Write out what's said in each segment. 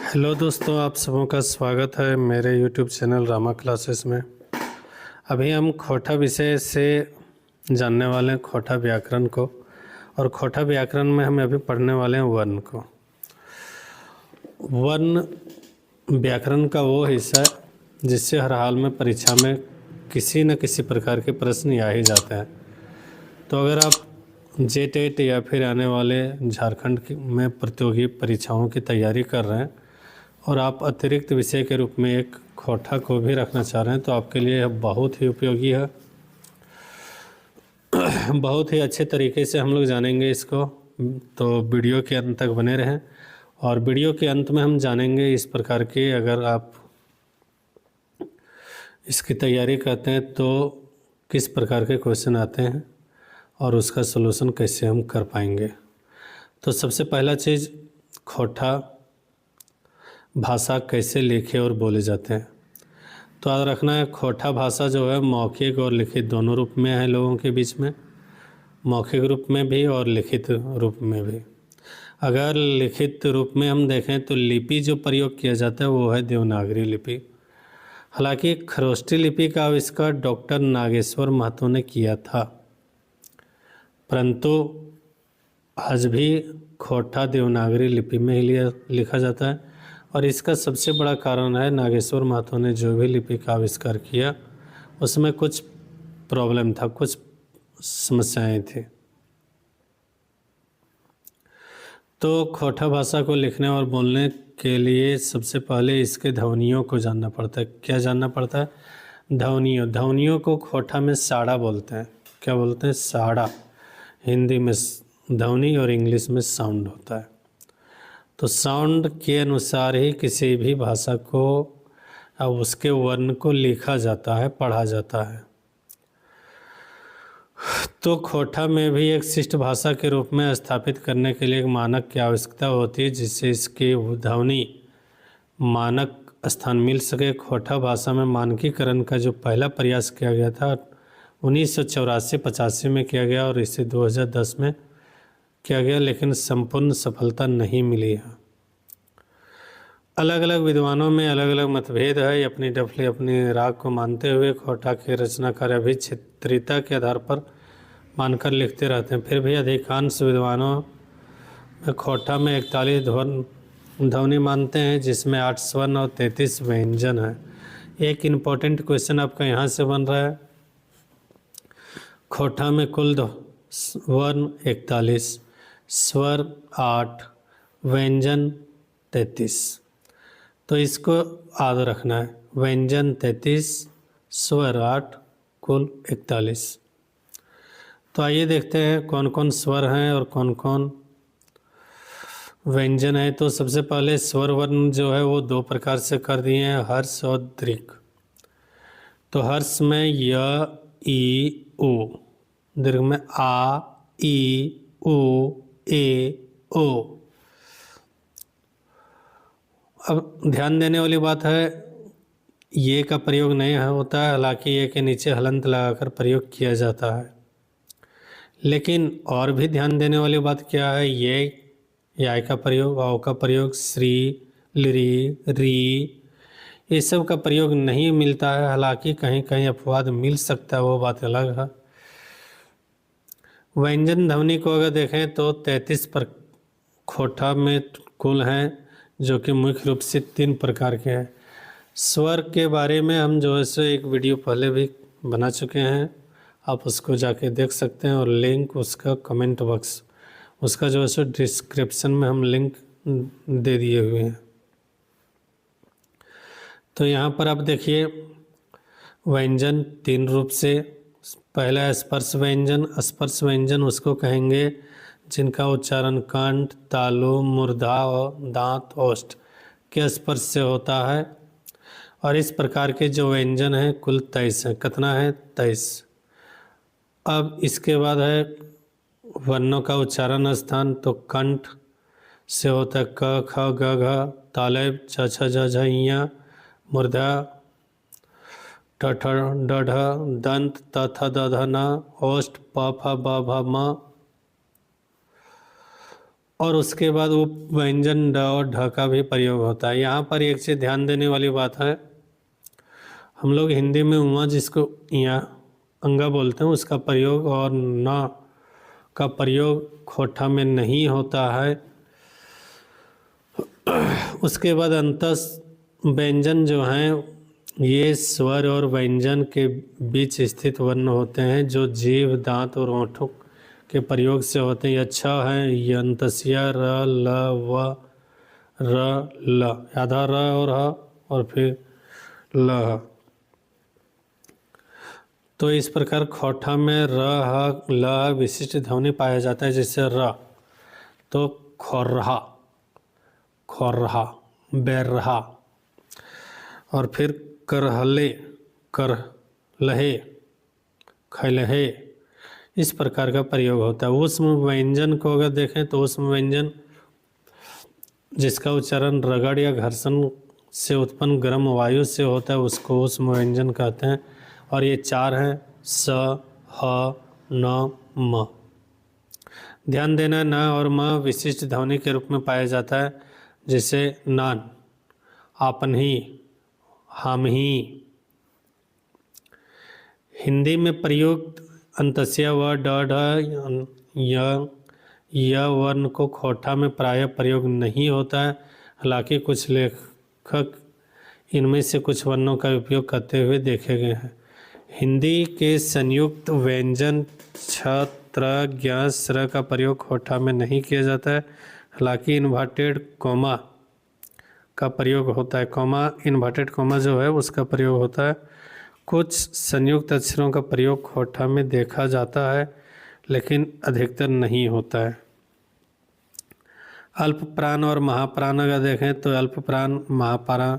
Hello दोस्तों, आप सबों का स्वागत है मेरे यूट्यूब चैनल रामा क्लासेस में। अभी हम खोटा विषय से जानने वाले हैं खोटा व्याकरण को, और खोटा व्याकरण में हम अभी पढ़ने वाले हैं वर्ण को। वर्ण व्याकरण का वो हिस्सा है जिससे हर हाल में परीक्षा में किसी न किसी प्रकार के प्रश्न आ ही जाते हैं। तो अगर आप जेटेट या फिर आने वाले झारखंड में प्रतियोगी परीक्षाओं की तैयारी कर रहे हैं और आप अतिरिक्त विषय के रूप में एक खोटा को भी रखना चाह रहे हैं तो आपके लिए यह बहुत ही उपयोगी है। बहुत ही अच्छे तरीके से हम लोग जानेंगे इसको, तो वीडियो के अंत तक बने रहें। और वीडियो के अंत में हम जानेंगे इस प्रकार के, अगर आप इसकी तैयारी करते हैं तो किस प्रकार के क्वेश्चन आते हैं और उसका सलूशन कैसे हम कर पाएंगे। तो सबसे पहला चीज़, खोटा भाषा कैसे लिखे और बोले जाते हैं। तो याद रखना है, खोटा भाषा जो है मौखिक और लिखित दोनों रूप में है लोगों के बीच में, मौखिक रूप में भी और लिखित रूप में भी। अगर लिखित रूप में हम देखें तो लिपि जो प्रयोग किया जाता है वो है देवनागरी लिपि। हालांकि खरोष्टी लिपि का आविष्कार डॉक्टर नागेश्वर महतो ने किया था, परंतु आज भी खोटा देवनागरी लिपि में ही लिखा जाता है। और इसका सबसे बड़ा कारण है नागेश्वर महतो ने जो भी लिपि का आविष्कार किया उसमें कुछ प्रॉब्लम था, कुछ समस्याएं थी। तो खोटा भाषा को लिखने और बोलने के लिए सबसे पहले इसके ध्वनियों को जानना पड़ता है। क्या जानना पड़ता है? ध्वनियों को खोटा में साड़ा बोलते हैं। क्या बोलते हैं? साड़ा। हिंदी में ध्वनि और इंग्लिश में साउंड होता है। तो साउंड के अनुसार ही किसी भी भाषा को अब उसके वर्ण को लिखा जाता है, पढ़ा जाता है। तो खोटा में भी एक शिष्ट भाषा के रूप में स्थापित करने के लिए एक मानक की आवश्यकता होती है जिससे इसकी ध्वनि मानक स्थान मिल सके। खोटा भाषा में मानकीकरण का जो पहला प्रयास किया गया था 1984-85 में किया गया और इसे 2010 में किया गया, लेकिन संपूर्ण सफलता नहीं मिली है। अलग अलग विद्वानों में अलग अलग मतभेद है। अपनी डफली अपनी राग को मानते हुए खोटा के रचनाकार अभी क्षेत्रीयता के आधार पर मानकर लिखते रहते हैं। फिर भी अधिकांश विद्वानों में खोटा में 41 ध्वनि मानते हैं, जिसमें 8 स्वर्ण और 33 व्यंजन है। एक इम्पोर्टेंट क्वेश्चन आपका यहाँ से बन रहा है, खोटा में कुल वर्ण 41, स्वर 8, व्यंजन 33। तो इसको याद रखना है, व्यंजन 33, स्वर 8, कुल 41। तो आइए देखते हैं कौन कौन स्वर हैं और कौन कौन व्यंजन है। तो सबसे पहले स्वर वर्ण जो है वो दो प्रकार से कर दिए हैं, हर्ष और दीर्घ। तो हर्ष में य, ई, उ, दीर्घ में आ, ई, उ, ए, ओ। अब ध्यान देने वाली बात है, ये का प्रयोग नहीं होता है, हालांकि ये के नीचे हलंत लगाकर प्रयोग किया जाता है। लेकिन और भी ध्यान देने वाली बात क्या है, ये या का प्रयोग, औ का प्रयोग, श्री, लिरी, री, ये सब का प्रयोग नहीं मिलता है। हालांकि कहीं कहीं अपवाद मिल सकता है, वो बात अलग है। व्यंजन ध्वनि को अगर देखें तो 33 पर खोटा में कुल हैं, जो कि मुख्य रूप से 3 प्रकार के हैं। स्वर के बारे में हम जो है सो एक वीडियो पहले भी बना चुके हैं, आप उसको जाके देख सकते हैं, और लिंक उसका कमेंट बॉक्स, उसका जो है सो डिस्क्रिप्शन में हम लिंक दे दिए हुए हैं। तो यहाँ पर आप देखिए व्यंजन 3 रूप से, पहला स्पर्श व्यंजन। स्पर्श व्यंजन उसको कहेंगे जिनका उच्चारण कंठ, तालु, मूर्धा और दांत, ओष्ठ के स्पर्श से होता है। और इस प्रकार के जो व्यंजन हैं कुल 23 हैं। कितना है? 23। अब इसके बाद है वर्णों का उच्चारण स्थान। तो कंठ से होता है क, ख, ग, घ, तालव्य छ, छ, ज, झ, ञ, मूर्धा ठ, ठ, ड, ढ, दंत त, थ, द, ध, न, ओष्ठ प, फ, ब, भ, म, और उसके बाद वो व्यंजन ड और ढ का भी प्रयोग होता है। यहाँ पर एक चीज़ ध्यान देने वाली बात है, हम लोग हिंदी में उमा जिसको यहाँ अंगा बोलते हैं उसका प्रयोग और न का प्रयोग खोठा में नहीं होता है। उसके बाद अंतस व्यंजन जो हैं ये स्वर और व्यंजन के बीच स्थित वर्ण होते हैं जो जीभ, दांत और होठों के प्रयोग से होते हैं। ये अच्छा है, ये अंतस्या र ल व र ल, आधा र और ह और फिर ल। तो इस प्रकार खोठा में र ह ल विशिष्ट ध्वनि पाया जाता है, जैसे र तो खोरहा, खोरहा, बैरहा, और फिर करहले, करलहे, खलहे, इस प्रकार का प्रयोग होता है। ऊष्म व्यंजन को अगर देखें तो ऊष्म व्यंजन जिसका उच्चारण रगड़ या घर्षण से उत्पन्न गर्म वायु से होता है उसको ऊष्म व्यंजन कहते हैं। और ये चार हैं, स, ह, न, म। ध्यान देना, न और म विशिष्ट ध्वनि के रूप में पाया जाता है, जैसे नान, आपन ही, हम ही। हिंदी में प्रयुक्त अंतस्या व ड ढ य वर्ण को खोठा में प्रायः प्रयोग नहीं होता है। हालांकि कुछ लेखक इनमें से कुछ वर्णों का उपयोग करते हुए देखे गए हैं। हिंदी के संयुक्त व्यंजन छ, त्र, ज्ञ, स्र का प्रयोग खोठा में नहीं किया जाता है। हालांकि इन्वर्टेड कोमा का प्रयोग होता है। कोमा, इन्वर्टेड कोमा जो है उसका प्रयोग होता है। कुछ संयुक्त अक्षरों का प्रयोग खोठा में देखा जाता है लेकिन अधिकतर नहीं होता है। अल्प प्राण और महाप्राण अगर देखें तो अल्प प्राण महाप्राण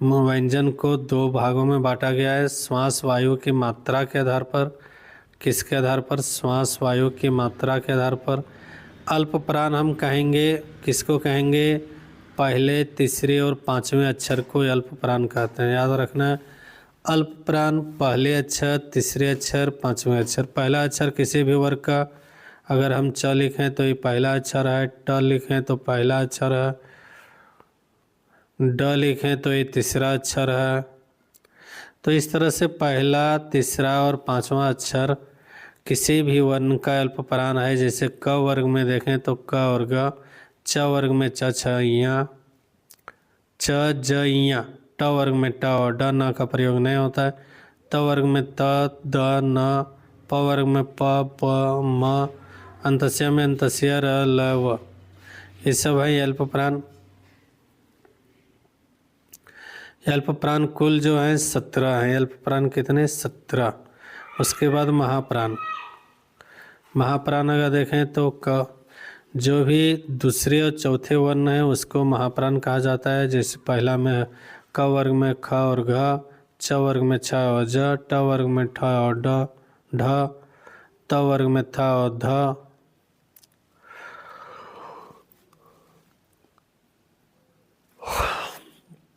व्यंजन को दो भागों में बांटा गया है, श्वास वायु की मात्रा के आधार पर। किसके आधार पर? श्वास वायु की मात्रा के आधार पर। अल्प प्राण हम कहेंगे, किसको कहेंगे? पहले, तीसरे और पांचवें अक्षर को अल्प प्राण कहते हैं। याद रखना, अल्प प्राण पहले अक्षर, तीसरे अक्षर, पांचवें अक्षर। पहला अक्षर किसी भी वर्ग का अगर हम च लिखें तो ये पहला अक्षर है, ट लिखें तो पहला अक्षर है, ड लिखें तो ये तीसरा अक्षर है। तो इस तरह से पहला, तीसरा और पांचवा अक्षर किसी भी वर्ण का अल्प प्राण है। जैसे क वर्ग में देखें तो क और ग, च वर्ग में च, छ, इयां, च, ज, इयां, ट वर्ग में ट और ड, न का प्रयोग नहीं होता है। त वर्ग में त, द, न, प वर्ग में प, प, म, अंतस्या में अंतस्या, र, ल, व। ये सब है अल्प प्राण। अल्प प्राण कुल जो है 17 हैं। अल्प प्राण कितने? 17। उसके बाद महाप्राण। महाप्राण अगर देखें तो क, जो भी दूसरे और चौथे वर्ण है उसको महाप्राण कहा जाता है। जैसे पहला में क वर्ग में ख और घ, च वर्ग में छ और ज, ट वर्ग में ठ और ड, ढ, त वर्ग में थ और ध,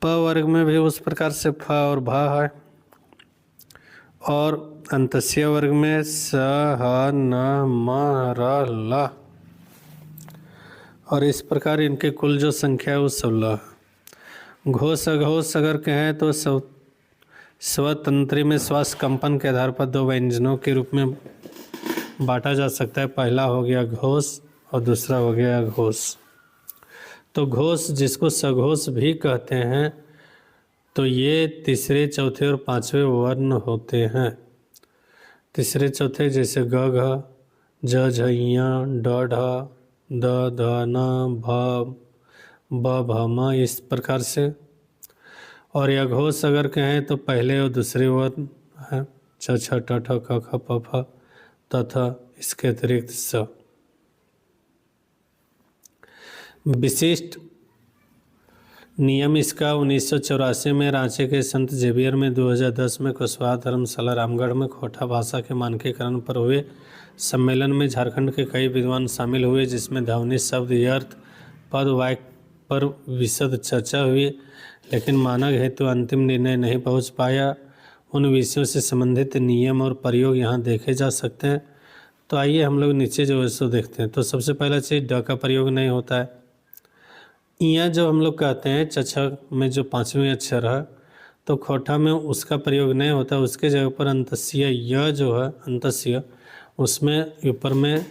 प वर्ग में भी उस प्रकार से फ और भ है। और अंतस्य वर्ग में स, ह, न, म, र, ल। और इस प्रकार इनके कुल जो संख्या है वो 16 है। घोष अघोष अगर कहें तो स्वतंत्री में श्वास कंपन के आधार पर दो व्यंजनों के रूप में बांटा जा सकता है। पहला हो गया घोष और दूसरा हो गया अघोष। तो घोष जिसको सघोष भी कहते हैं, तो ये तीसरे, चौथे और पांचवें वर्ण होते हैं। तीसरे चौथे जैसे ग, घ, ज, झ, ञ, ड, ढ, द, ध, न, भ, ब, भ, म, इस प्रकार से। और अघोष अगर कहें तो पहले और दूसरे वर्ण हैं, छ, छ, ट, ठ, क, ख, प, फ, त, थ, इसके अतिरिक्त स। विशिष्ट नियम इसका 1984 में रांची के संत जेवियर में, 2010 में कुशवाहा धर्मशाला रामगढ़ में खोठा भाषा के मानकीकरण पर हुए सम्मेलन में झारखंड के कई विद्वान शामिल हुए, जिसमें ध्वनि, शब्द, अर्थ, पद, वाक्य पर विशद चर्चा हुई, लेकिन मानक हेतु अंतिम निर्णय नहीं पहुंच पाया। उन विषयों से संबंधित नियम और प्रयोग यहाँ देखे जा सकते हैं। तो आइए हम लोग नीचे जो है सो देखते हैं। तो सबसे पहला चीज़ ड का प्रयोग नहीं होता है। इया जो हम लोग कहते हैं चछक में जो पांचवें अक्षर है, तो खोठा में उसका प्रयोग नहीं होता, उसके जगह पर अंतस्य य जो है अंतस्य, उसमें ऊपर में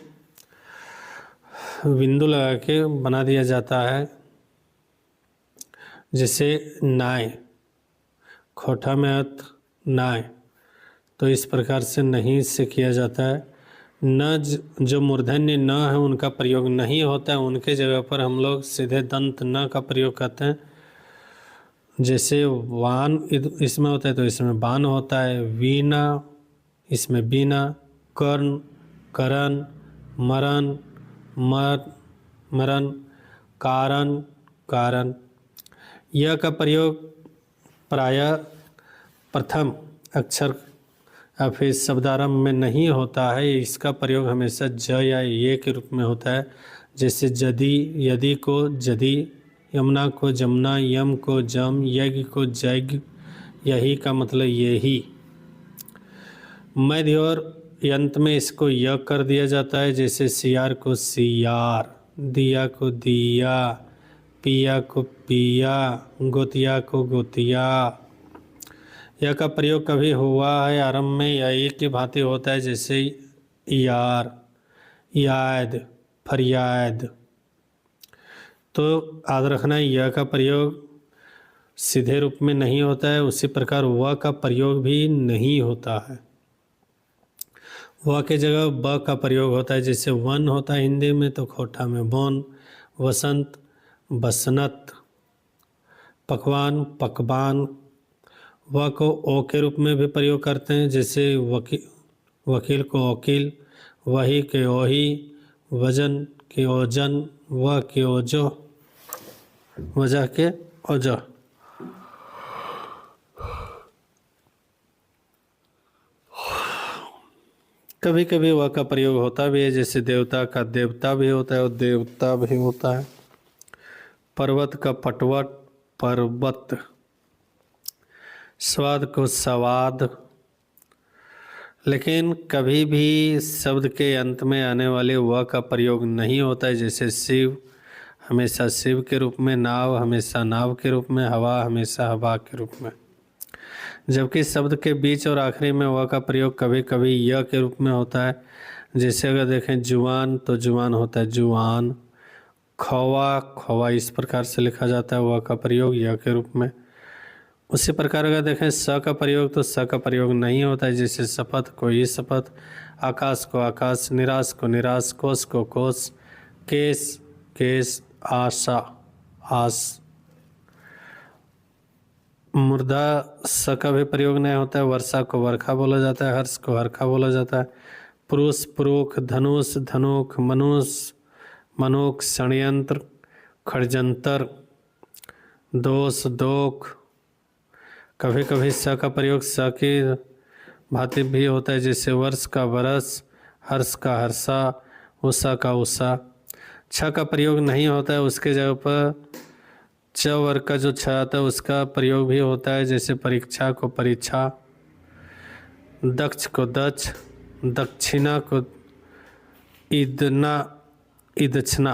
बिंदु लगा के बना दिया जाता है, जैसे नाय, खोठा में अर्थ नाय। तो इस प्रकार से नहीं से किया जाता है। न जो मूर्धन्य न है उनका प्रयोग नहीं होता है, उनके जगह पर हम लोग सीधे दंत न का प्रयोग करते हैं। जैसे वान इसमें होता है तो इसमें बान होता है, वीणा इसमें बीना, कर्ण करण, मरण मरण, कारण कारण। यह का प्रयोग प्रायः प्रथम अक्षर या फिर शब्दारंभ में नहीं होता है। इसका प्रयोग हमेशा ज या ये के रूप में होता है। जैसे जदि, यदि को जदि, यमुना को जमुना, यम को जम, यज्ञ को यज्ञ, यही का मतलब यही। मध्य और अंत में इसको य कर दिया जाता है। जैसे सियार को सियार, दिया को दिया, पिया को पिया, गोतिया को गोतिया। यह का प्रयोग कभी हुआ है आरंभ में या एक की भांति होता है, जैसे यार, याद, फरियाद। तो याद रखना यह का प्रयोग सीधे रूप में नहीं होता है, उसी प्रकार वह का प्रयोग भी नहीं होता है। वह के जगह ब का प्रयोग होता है। जैसे वन होता है हिंदी में तो खोठा में वन, वसंत बसनत, पकवान पकवान। वह को ओ के रूप में भी प्रयोग करते हैं, जैसे वकील को वकील, वही के ओही, वजन के ओजन, वह के ओजो, वजह के ओजह। कभी कभी वह का प्रयोग होता भी है, जैसे देवता का देवता भी होता है और देवता भी होता है। पर्वत का पटवट, पर्वत। स्वाद को सवाद। लेकिन कभी भी शब्द के अंत में आने वाले वह का प्रयोग नहीं होता है। जैसे शिव हमेशा शिव के रूप में, नाव हमेशा नाव के रूप में, हवा हमेशा हवा के रूप में। जबकि शब्द के बीच और आखिरी में वह का प्रयोग कभी कभी य के रूप में होता है। जैसे अगर देखें जुआन तो जुआन होता है जुआन, खौवा खौवा इस प्रकार से लिखा जाता है, वह का प्रयोग य के रूप में। उसी प्रकार अगर देखें स का प्रयोग तो स का प्रयोग नहीं होता है। जैसे शपथ को ये शपथ, आकाश को आकाश, निराश को निराश, कोस को कोस, केस केस, आशा आस। मुर्दा स का भी प्रयोग नहीं होता है। वर्षा को वर्षा बोला जाता है, हर्ष को हरखा बोला जाता है। पुरुष पुरुष, धनुष धनुख, मनुष्य मनुख, षड्यंत्र खड़जंतर, दोष दोख। कभी कभी स का प्रयोग स की भांति भी होता है, जैसे वर्ष का वर्ष, हर्ष का हर्षा, उषा का उषा। छ का प्रयोग नहीं होता है, उसके जगह पर च वर्ग का जो छ आता है उसका प्रयोग भी होता है। जैसे परीक्षा को परीक्षा, दक्ष को दक्ष, दक्षिणा को ईदना ईदक्षना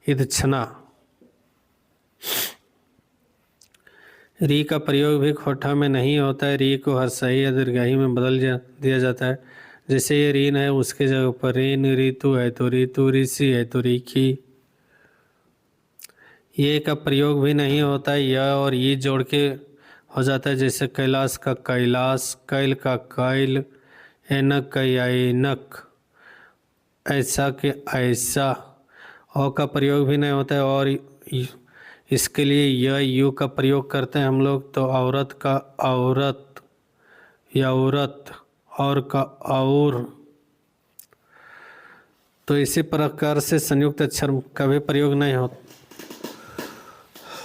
ईदक्षना। री का प्रयोग भी खोठा में नहीं होता है। री को हर सही या दीर्घाई में बदल दिया जाता है। जैसे ये रीन है उसके जगह पर रीन, ऋतु है तो ऋतु, ऋषि है तो ऋखी। ये का प्रयोग भी नहीं होता है, यह और ये जोड़ के हो जाता है। जैसे कैलाश का कैलाश, कैल का कैल, ऐनक का ऐनक, ऐसा के ऐसा। औ का प्रयोग भी नहीं होता है और इसके लिए यह यू का प्रयोग करते हैं हम लोग। तो औरत का औरत या औरत, और का और। तो इसी प्रकार से संयुक्त अक्षर का भी प्रयोग नहीं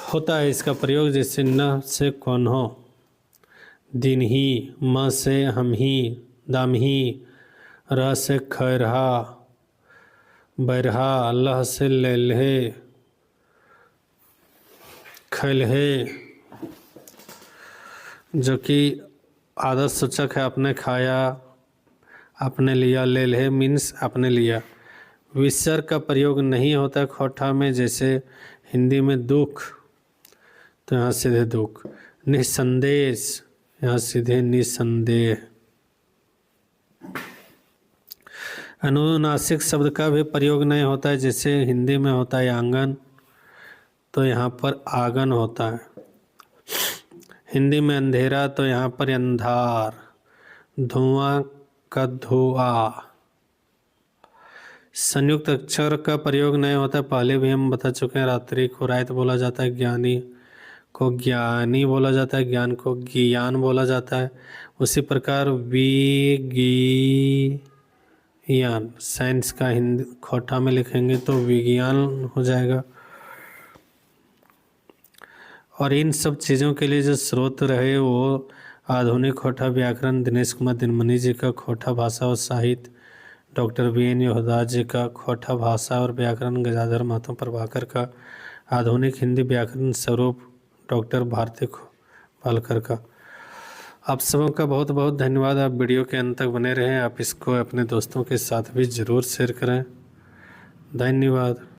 होता है इसका प्रयोग। जैसे न से कौन हो, दिन ही, म से हम ही, दाम ही, र से खैरहा बैरहा, लह से लेल्हे खैलहे, जो कि आदर सूचक है, आपने खाया, अपने लिया, ले ले मीन्स अपने लिया। विसर्ग का प्रयोग नहीं होता खोठा में, जैसे हिंदी में दुख तो यहाँ सीधे दुख। निसंदेश यहाँ सीधे निसंदेह। अनुनासिक शब्द का भी प्रयोग नहीं होता है, जैसे हिंदी में होता है आंगन तो यहाँ पर आंगन होता है। हिंदी में अंधेरा तो यहाँ पर अंधार। धुआं का धुआं। संयुक्त अक्षर का प्रयोग नहीं होता, पहले भी हम बता चुके हैं। रात्रि को रात बोला जाता है, ज्ञानी को ज्ञानी बोला जाता है, ज्ञान को ज्ञान बोला जाता है। उसी प्रकार विज्ञान, साइंस का हिंदी खोठा में लिखेंगे तो विज्ञान हो जाएगा। और इन सब चीज़ों के लिए जो स्रोत रहे वो आधुनिक खोठा व्याकरण दिनेश कुमार दिनमणि जी का खोठा भाषा और साहित्य, डॉक्टर BN योहदास जी का खोठा भाषा और व्याकरण, गजाधर महतो प्रभाकर का आधुनिक हिंदी व्याकरण स्वरूप, डॉक्टर भारती पालकर का। आप सबों का बहुत बहुत धन्यवाद। आप वीडियो के अंत तक बने रहें। आप इसको अपने दोस्तों के साथ भी ज़रूर शेयर करें। धन्यवाद।